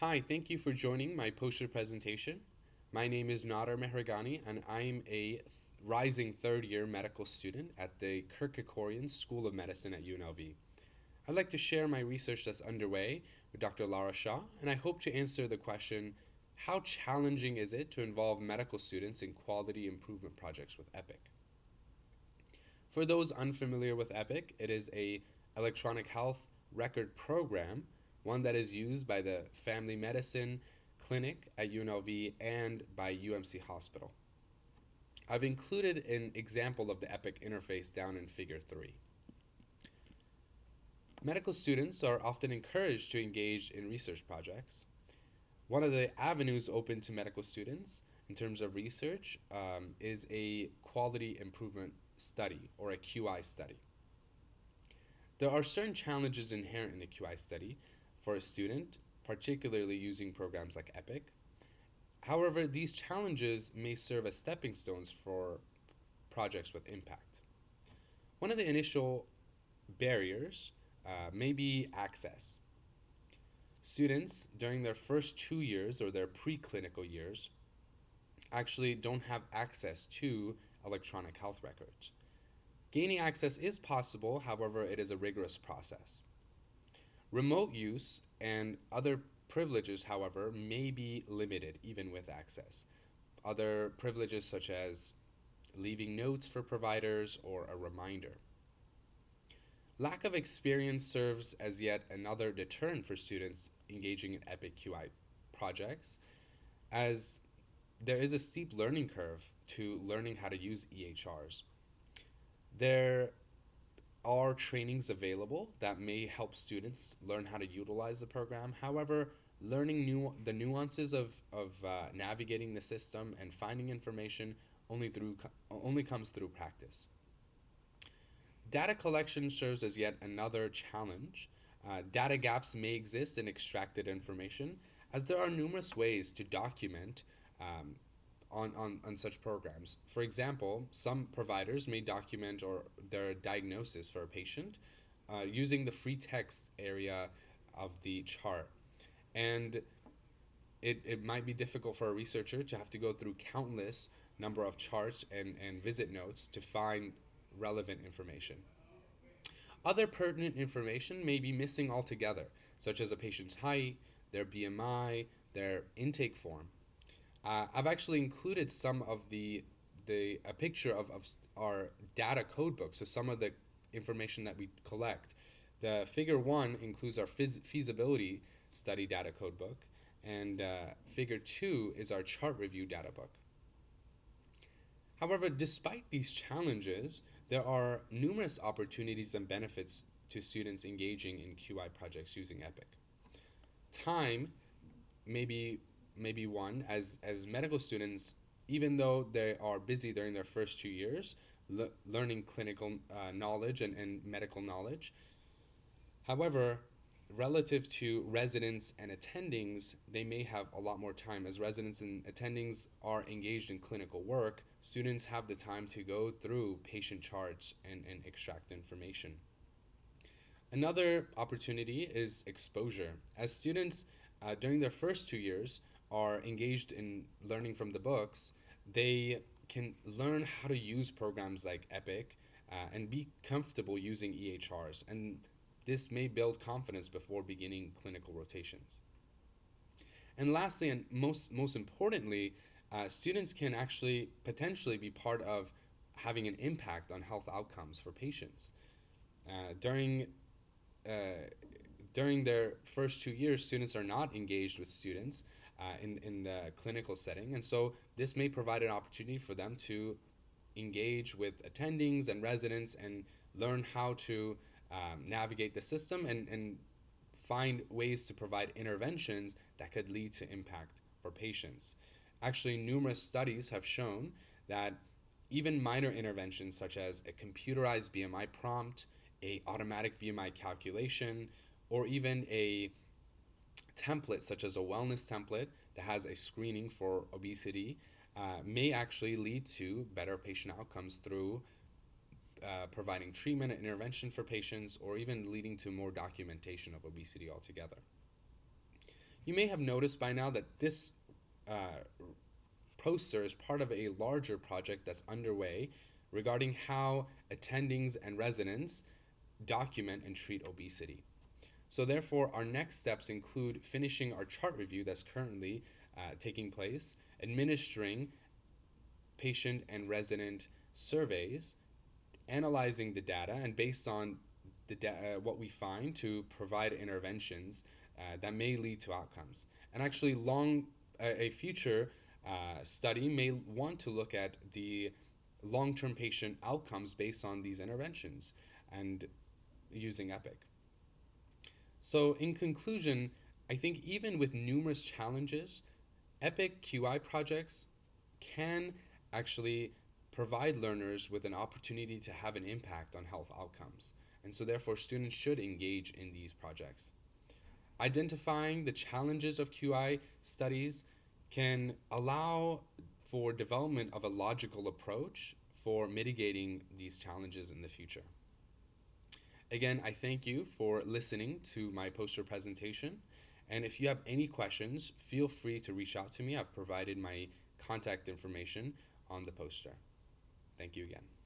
Hi, thank you for joining my poster presentation. My name is Nader Mehregani, and I'm a rising third year medical student at the Kirkakorian School of Medicine at UNLV. I'd like to share my research that's underway with Dr. Lara Shah, and I hope to answer the question, how challenging is it to involve medical students in quality improvement projects with EPIC? For those unfamiliar with EPIC, it is a electronic health record program, one that is used by the Family Medicine Clinic at UNLV and by UMC Hospital. I've included an example of the EPIC interface down in Figure 3. Medical students are often encouraged to engage in research projects. One of the avenues open to medical students in terms of research is a quality improvement study or a QI study. There are certain challenges inherent in a QI study for a student, particularly using programs like EPIC. However, these challenges may serve as stepping stones for projects with impact. One of the initial barriers may be access. Students, during their first 2 years or their preclinical years, actually don't have access to electronic health records. Gaining access is possible, however, it is a rigorous process. Remote use and other privileges, however, may be limited even with access. Other privileges such as leaving notes for providers or a reminder. Lack of experience serves as yet another deterrent for students engaging in EPIC QI projects, as there is a steep learning curve to learning how to use EHRs. There are trainings available that may help students learn how to utilize the program. However, learning the nuances of navigating the system and finding information only comes through practice. Data collection serves as yet another challenge. Data gaps may exist in extracted information, as there are numerous ways to document on such programs. For example, some providers may document or their diagnosis for a patient using the free text area of the chart. And it might be difficult for a researcher to have to go through countless number of charts and visit notes to find relevant information. Other pertinent information may be missing altogether, such as a patient's height, their BMI, their intake form. I've actually included some of a picture of our data code book, so some of the information that we collect. The figure 1 includes our feasibility study data code book, and figure 2 is our chart review data book. However, despite these challenges, there are numerous opportunities and benefits to students engaging in QI projects using EPIC. Time may be one, as medical students, even though they are busy during their first 2 years, learning clinical knowledge and medical knowledge. However, relative to residents and attendings, they may have a lot more time. As residents and attendings are engaged in clinical work, students have the time to go through patient charts and extract information. Another opportunity is exposure. As students during their first 2 years are engaged in learning from the books, they can learn how to use programs like EPIC and be comfortable using EHRs, and this may build confidence before beginning clinical rotations. And lastly, and most importantly, students can actually potentially be part of having an impact on health outcomes for patients. During their first 2 years, students are not engaged with students in the clinical setting, and so this may provide an opportunity for them to engage with attendings and residents and learn how to navigate the system and find ways to provide interventions that could lead to impact for patients. Actually, numerous studies have shown that even minor interventions such as a computerized BMI prompt, a automatic BMI calculation, or even a template such as a wellness template that has a screening for obesity may actually lead to better patient outcomes through providing treatment and intervention for patients, or even leading to more documentation of obesity altogether. You may have noticed by now that this uh, poster is part of a larger project that's underway regarding how attendings and residents document and treat obesity. So therefore, our next steps include finishing our chart review that's currently taking place, administering patient and resident surveys, analyzing the data, and based on what we find to provide interventions that may lead to outcomes. And actually, a future study may want to look at the long-term patient outcomes based on these interventions and using EPIC. So in conclusion, I think even with numerous challenges, EPIC QI projects can actually provide learners with an opportunity to have an impact on health outcomes. And so therefore students should engage in these projects. Identifying the challenges of QI studies can allow for development of a logical approach for mitigating these challenges in the future. Again, I thank you for listening to my poster presentation. And if you have any questions, feel free to reach out to me. I've provided my contact information on the poster. Thank you again.